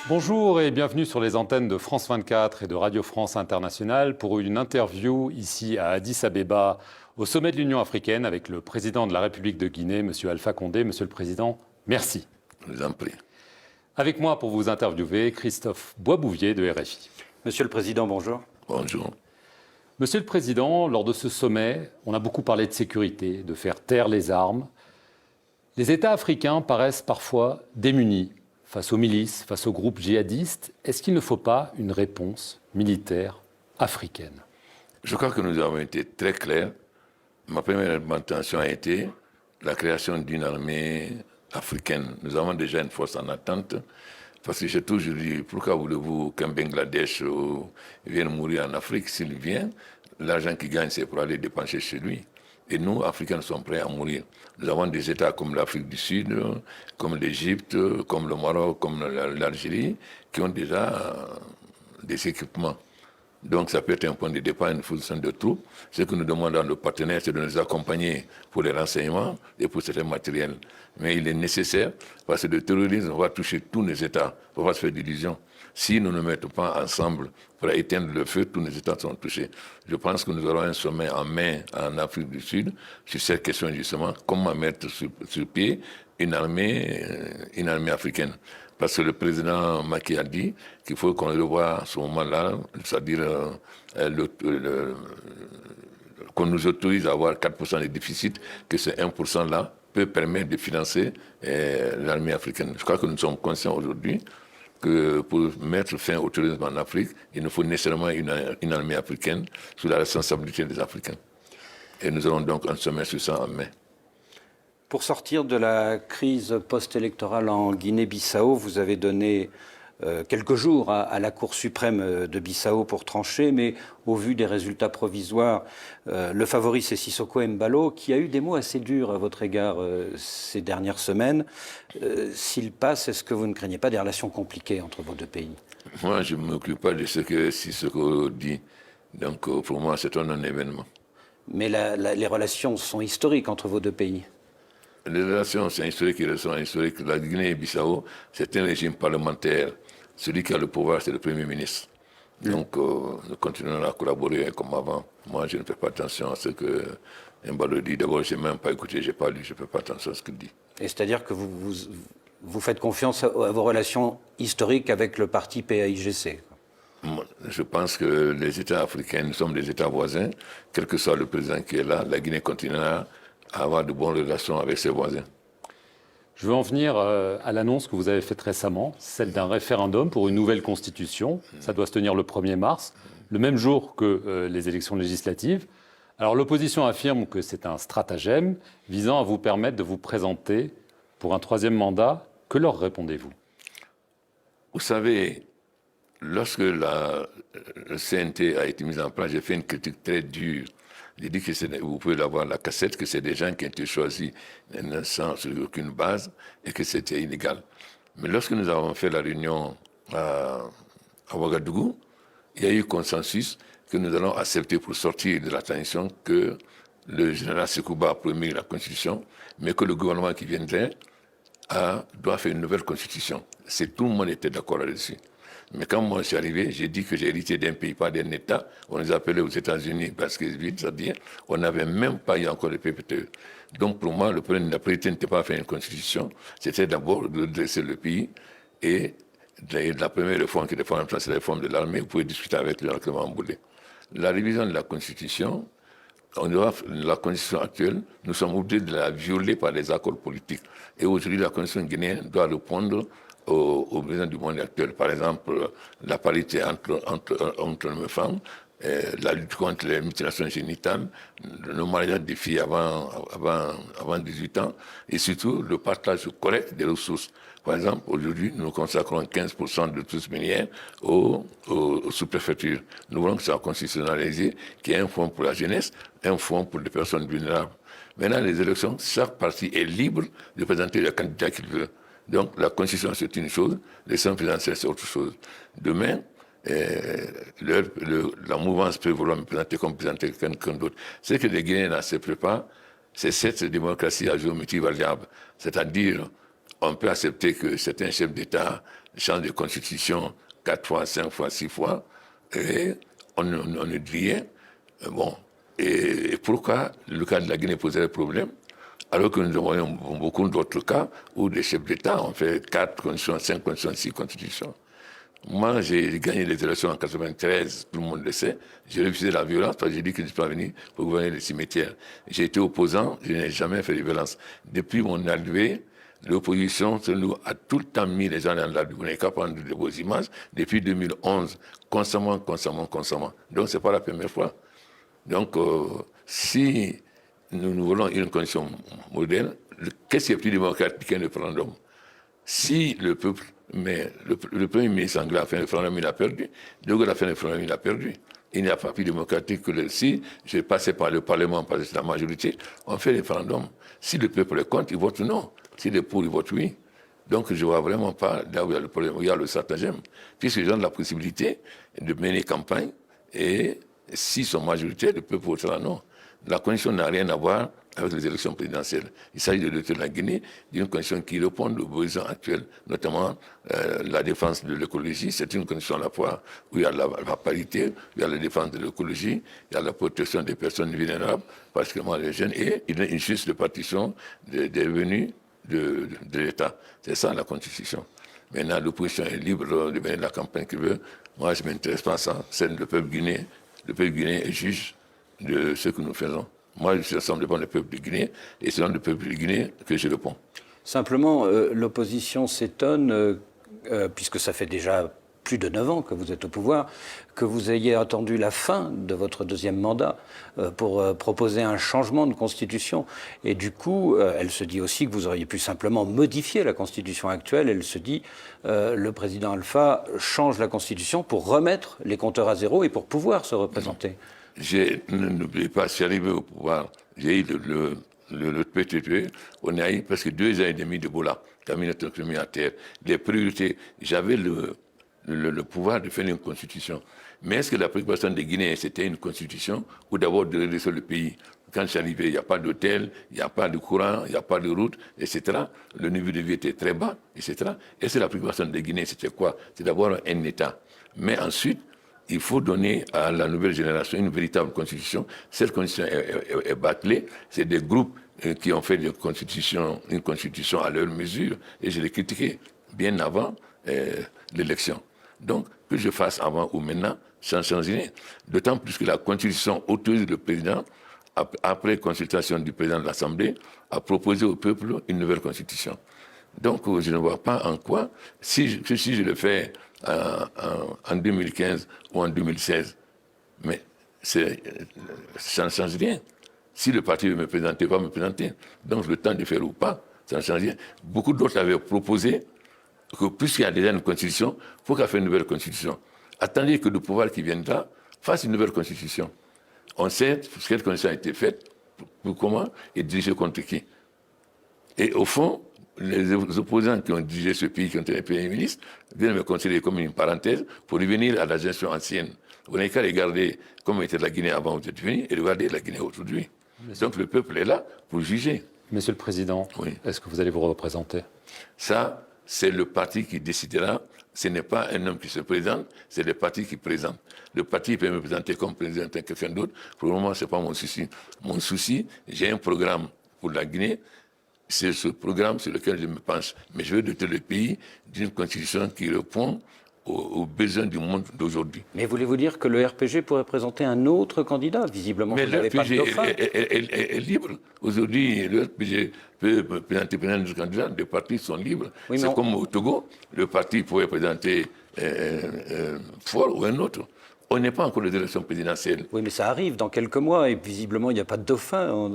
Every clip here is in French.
Bonjour et bienvenue sur les antennes de France 24 et de Radio France Internationale pour une interview ici à Addis Abeba, au sommet de l'Union africaine, avec le président de la République de Guinée, M. Alpha Condé. Monsieur le Président, merci. Je vous en prie. Avec moi pour vous interviewer, Christophe Boisbouvier de RFI. Monsieur le Président, bonjour. Bonjour. Monsieur le Président, lors de ce sommet, on a beaucoup parlé de sécurité, de faire taire les armes. Les États africains paraissent parfois démunis face aux milices, face aux groupes djihadistes. Est-ce qu'il ne faut pas une réponse militaire africaine? Je crois que nous avons été très clairs. Ma première intention a été la création d'une armée africaine. Nous avons déjà une force en attente. Parce que j'ai toujours dit, pourquoi voulez-vous qu'un Bangladesh vienne mourir en Afrique? S'il vient, l'argent qu'il gagne, c'est pour aller dépenser chez lui. Et nous, Africains, sommes prêts à mourir. Nous avons des États comme l'Afrique du Sud, comme l'Égypte, comme le Maroc, comme l'Algérie, qui ont déjà des équipements. Donc ça peut être un point de départ, une fourniture de troupes. Ce que nous demandons à nos partenaires, c'est de nous accompagner pour les renseignements et pour certains matériels. Mais il est nécessaire, parce que le terrorisme va toucher tous nos États. Il ne faut pas se faire d'illusions. Si nous ne mettons pas ensemble pour éteindre le feu, tous nos États sont touchés. Je pense que nous aurons un sommet en mai en Afrique du Sud sur cette question justement, comment mettre sur pied une armée africaine. Parce que le président Macky a dit qu'il faut qu'on revoie à ce moment-là, c'est-à-dire qu'on nous autorise à avoir 4% de déficit, que ce 1%-là peut permettre de financer l'armée africaine. Je crois que nous sommes conscients aujourd'hui que pour mettre fin au terrorisme en Afrique, il nous faut nécessairement une armée africaine sous la responsabilité des Africains. Et nous aurons donc un sommet sur ça en mai. Pour sortir de la crise post-électorale en Guinée-Bissau, vous avez donné quelques jours à la Cour suprême de Bissau pour trancher, mais au vu des résultats provisoires, le favori c'est Sissoko Embalo, qui a eu des mots assez durs à votre égard ces dernières semaines. S'il passe, est-ce que vous ne craignez pas des relations compliquées entre vos deux pays? Moi, je ne m'occupe pas de ce que Sissoko dit. Donc, pour moi, c'est un non-événement. Mais les relations sont historiques entre vos deux pays. Les relations sont historiques et sont historiques. La Guinée-Bissau, c'est un régime parlementaire. Celui qui a le pouvoir, c'est le Premier ministre. Donc, nous continuerons à collaborer comme avant. Moi, je ne fais pas attention à ce que Embalo dit. D'abord, je n'ai même pas écouté, je n'ai pas lu, je ne fais pas attention à ce qu'il dit. Et c'est-à-dire que vous faites confiance à vos relations historiques avec le parti PAIGC? Je pense que les États africains, nous sommes des États voisins. Quel que soit le président qui est là, la Guinée continuera à avoir de bonnes relations avec ses voisins. Je veux en venir à l'annonce que vous avez faite récemment, celle d'un référendum pour une nouvelle constitution. Ça doit se tenir le 1er mars, le même jour que les élections législatives. Alors l'opposition affirme que c'est un stratagème visant à vous permettre de vous présenter pour un 3e mandat. Que leur répondez-vous? Vous savez, lorsque le CNT a été mis en place, j'ai fait une critique très dure. J'ai dit que vous pouvez avoir la cassette, que c'est des gens qui ont été choisis sans aucune base et que c'était illégal. Mais lorsque nous avons fait la réunion à Ouagadougou, il y a eu consensus que nous allons accepter pour sortir de la transition que le général Sekouba a promis la constitution, mais que le gouvernement qui viendrait doit faire une nouvelle constitution. Tout le monde était d'accord là-dessus. Mais quand moi je suis arrivé, j'ai dit que j'ai hérité d'un pays, pas d'un État. On les appelait aux États-Unis parce que, c'est-à-dire, on n'avait même pas eu encore le PPTE. Donc pour moi, la priorité n'était pas de faire une constitution, c'était d'abord de dresser le pays. Et la première réforme qui est c'est la réforme de l'armée. Vous pouvez discuter avec le Clément Mboulé. La révision de la constitution, la constitution actuelle, nous sommes obligés de la violer par les accords politiques. Et aujourd'hui, la constitution guinéenne doit répondre aux besoins du monde actuel. Par exemple, la parité entre hommes et femmes, la lutte contre les mutilations génitales, le mariage des filles avant 18 ans, et surtout le partage correct des ressources. Par exemple, aujourd'hui, nous consacrons 15% de tous les minières aux sous-préfectures. Nous voulons que ça soit constitutionnalisé, qu'il y ait un fonds pour la jeunesse, un fonds pour les personnes vulnérables. Maintenant, les élections, chaque parti est libre de présenter le candidat qu'il veut. Donc, la Constitution, c'est une chose, les centres présidentiels, c'est autre chose. Demain, la mouvance peut vouloir me présenter comme présenter quelqu'un d'autre. Ce que les Guinéens n'acceptent pas, c'est cette démocratie à géométrie variable. C'est-à-dire, on peut accepter que certains chefs d'État change de constitution 4 fois, 5 fois, 6 fois, et on ne dit rien. Bon. Et pourquoi le cas de la Guinée poserait problème, alors que nous avons beaucoup d'autres cas où les chefs d'État ont fait 4 constitutions, 5 constitutions, 6 constitutions. Moi, j'ai gagné les élections en 93, tout le monde le sait. J'ai refusé la violence parce que j'ai dit que je ne suis pas venu pour gouverner les cimetières. J'ai été opposant, je n'ai jamais fait de violence. Depuis mon arrivée, l'opposition a tout le temps mis les gens dans la rue. Vous n'avez qu'à prendre de vos images. Depuis 2011, constamment. Donc, ce n'est pas la première fois. Donc, si nous voulons une condition moderne, qu'est-ce qui est plus démocratique qu'un référendum? Si le peuple, mais le Premier ministre anglais a fait un référendum, il a perdu. De Gaulle a fait un référendum, il a perdu. Il n'y a pas plus démocratique que si je passais par le Parlement, parce que c'est la majorité, on fait le référendum. Si le peuple est contre, il vote non. S'il est pour, il vote oui. Donc je ne vois vraiment pas là où il y a le problème, où il y a le stratagème. Puisque les gens ont la possibilité de mener campagne et s'ils sont majoritaires, le peuple votera non. La condition n'a rien à voir avec les élections présidentielles. Il s'agit de doter la Guinée d'une condition qui répond aux besoins actuels, notamment la défense de l'écologie. C'est une condition à la fois où il y a la parité, où il y a la défense de l'écologie, il y a la protection des personnes vulnérables, particulièrement les jeunes, et il y a une juste répartition des revenus de l'État. C'est ça la Constitution. Maintenant, l'opposition est libre de mener la campagne qu'il veut. Moi, je ne m'intéresse pas à ça. C'est le peuple guinéen. Le peuple guinéen est juge de ce que nous faisons. Moi, je suis ensemble devant le peuple de Guinée, et c'est dans le peuple de Guinée que je réponds. Simplement, l'opposition s'étonne, puisque ça fait déjà plus de 9 ans que vous êtes au pouvoir, que vous ayez attendu la fin de votre deuxième mandat pour proposer un changement de constitution. Et du coup, elle se dit aussi que vous auriez pu simplement modifier la constitution actuelle. Elle se dit, le président Alpha change la constitution pour remettre les compteurs à zéro et pour pouvoir se représenter. N'oubliez pas, je suis arrivé au pouvoir, j'ai eu le PTT, on a eu presque 2 ans et demi de Bola, qui a mis notre économie à terre. Les priorités, j'avais le pouvoir de faire une constitution. Mais est-ce que la préoccupation des Guinéens, c'était une constitution ou d'abord de redresser le pays? Quand je suis arrivé, il n'y a pas d'hôtel, il n'y a pas de courant, il n'y a pas de route, etc. Le niveau de vie était très bas, etc. Est-ce que la préoccupation des Guinéens, c'était quoi? C'est d'avoir un État. Mais ensuite, il faut donner à la nouvelle génération une véritable constitution. Cette constitution est bâclée. C'est des groupes qui ont fait une constitution à leur mesure. Et je l'ai critiqué bien avant l'élection. Donc, que je fasse avant ou maintenant, ça ne change rien. D'autant plus que la constitution autorise le président, après consultation du président de l'Assemblée, à proposer au peuple une nouvelle constitution. Donc, je ne vois pas en quoi, si je le fais en 2015 ou en 2016, mais ça ne change rien. Si le parti veut me présenter, va me présenter. Donc, le temps de faire ou pas, ça ne change rien. Beaucoup d'autres avaient proposé que puisqu'il y a déjà une constitution, il faut qu'elle fasse une nouvelle constitution. Attendez que le pouvoir qui viendra fasse une nouvelle constitution. On sait ce que cette constitution a été faite, pour comment, et dirigée contre qui. Et au fond, les opposants qui ont dirigé ce pays, qui ont été les premiers ministres, viennent me considérer comme une parenthèse pour revenir à la gestion ancienne. Vous n'avez qu'à regarder comment était la Guinée avant vous êtes venu et regarder la Guinée aujourd'hui. Donc le peuple est là pour juger. Monsieur le Président, oui. Est-ce que vous allez vous représenter? Ça, c'est le parti qui décidera. Ce n'est pas un homme qui se présente, c'est le parti qui présente. Le parti peut me présenter comme président à quelqu'un d'autre. Pour le moment, ce n'est pas mon souci. Mon souci, j'ai un programme pour la Guinée. C'est ce programme sur lequel je me penche. Mais je veux doter le pays d'une constitution qui répond aux besoins du monde d'aujourd'hui. Mais voulez-vous dire que le RPG pourrait présenter un autre candidat? Visiblement, mais vous n'avez pas de dauphin. est libre. Aujourd'hui, le RPG peut présenter plein de candidats. Les partis sont libres. Oui, c'est comme au Togo. Le parti pourrait présenter Fort ou un autre. On n'est pas encore aux élections présidentielles. Oui, mais ça arrive dans quelques mois et visiblement, il n'y a pas de dauphin.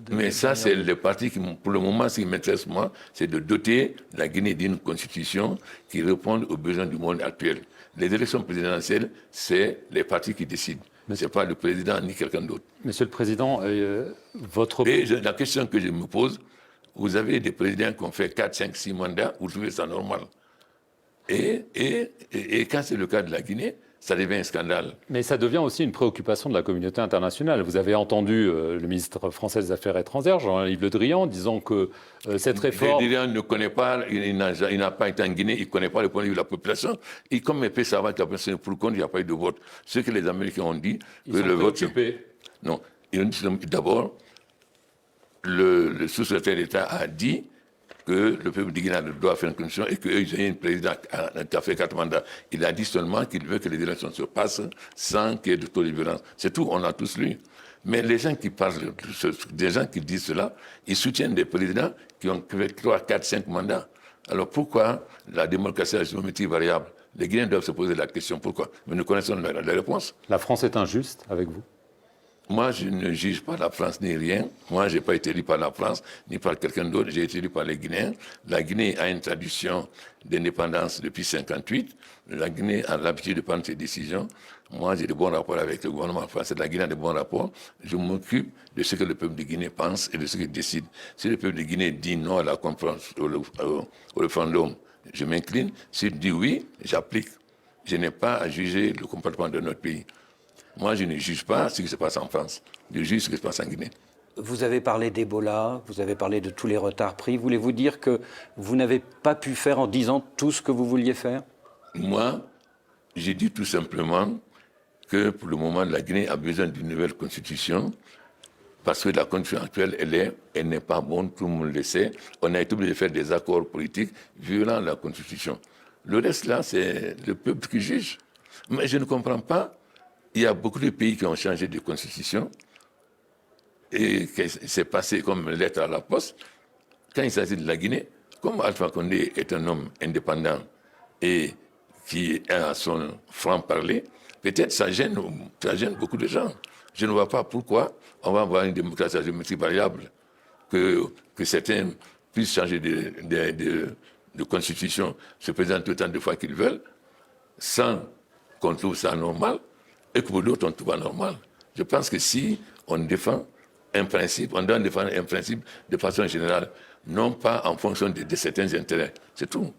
Mais ça, c'est le parti qui, pour le moment, ce qui m'intéresse, moi, c'est de doter la Guinée d'une constitution qui réponde aux besoins du monde actuel. Les élections présidentielles, c'est les partis qui décident. Ce n'est pas le président ni quelqu'un d'autre. Monsieur le Président, votre... Et la question que je me pose, vous avez des présidents qui ont fait 4, 5, 6 mandats, vous trouvez ça normal? Et quand c'est le cas de la Guinée, ça devient un scandale. Mais ça devient aussi une préoccupation de la communauté internationale. Vous avez entendu le ministre français des Affaires étrangères, Jean-Yves Le Drian, disant que cette réforme... Le Drian ne connaît pas, il n'a pas été en Guinée, il ne connaît pas le point de vue de la population. Et comme il peut savoir que la personne est pour le compte, il n'y a pas eu de vote. Ce que les Américains ont dit, Ils que sont le vote... préoccupés. Non, ils ont dit d'abord, le sous-secrétaire d'État a dit que le peuple du Guinée doit faire une constitution et qu'eux, ils ont un président qui a fait 4 mandats. Il a dit seulement qu'il veut que les élections se passent sans qu'il y ait de taux de violence. C'est tout, on l'a tous lu. Mais les gens qui parlent, des gens qui disent cela, ils soutiennent des présidents qui ont fait 3, 4, 5 mandats. Alors pourquoi la démocratie à la géométrie variable? Les Guinéens doivent se poser la question, pourquoi? Mais nous connaissons la réponse. La France est injuste avec vous? Moi, je ne juge pas la France ni rien. Moi, je n'ai pas été élu par la France ni par quelqu'un d'autre. J'ai été élu par les Guinéens. La Guinée a une tradition d'indépendance depuis 1958. La Guinée a l'habitude de prendre ses décisions. Moi, j'ai de bons rapports avec le gouvernement français. La Guinée a de bons rapports. Je m'occupe de ce que le peuple de Guinée pense et de ce qu'il décide. Si le peuple de Guinée dit non à la conférence, au référendum, je m'incline. S'il dit oui, j'applique. Je n'ai pas à juger le comportement de notre pays. Moi, je ne juge pas ce qui se passe en France. Je juge ce qui se passe en Guinée. Vous avez parlé d'Ebola, vous avez parlé de tous les retards pris. Voulez-vous dire que vous n'avez pas pu faire en 10 ans tout ce que vous vouliez faire? Moi, j'ai dit tout simplement que pour le moment, la Guinée a besoin d'une nouvelle constitution parce que la constitution actuelle, elle n'est pas bonne, tout le monde le sait. On a été obligé de faire des accords politiques violant la constitution. Le reste, là, c'est le peuple qui juge. Mais je ne comprends pas. Il y a beaucoup de pays qui ont changé de constitution et que c'est passé comme lettre à la poste. Quand il s'agit de la Guinée, comme Alpha Condé est un homme indépendant et qui a son franc-parler, peut-être ça gêne beaucoup de gens. Je ne vois pas pourquoi on va avoir une démocratie à géométrie variable, que certains puissent changer de constitution, se présenter autant de fois qu'ils veulent, sans qu'on trouve ça normal, et que pour d'autres, on trouve ça normal. Je pense que si on défend un principe, on doit défendre un principe de façon générale, non pas en fonction de certains intérêts. C'est tout.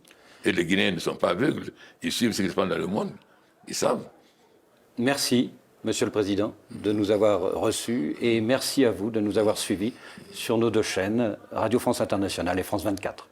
Et les Guinéens ne sont pas aveugles. Ils suivent ce qui se passe dans le monde. Ils savent. Merci, Monsieur le Président, de nous avoir reçus et merci à vous de nous avoir suivis sur nos 2 chaînes, Radio France Internationale et France 24.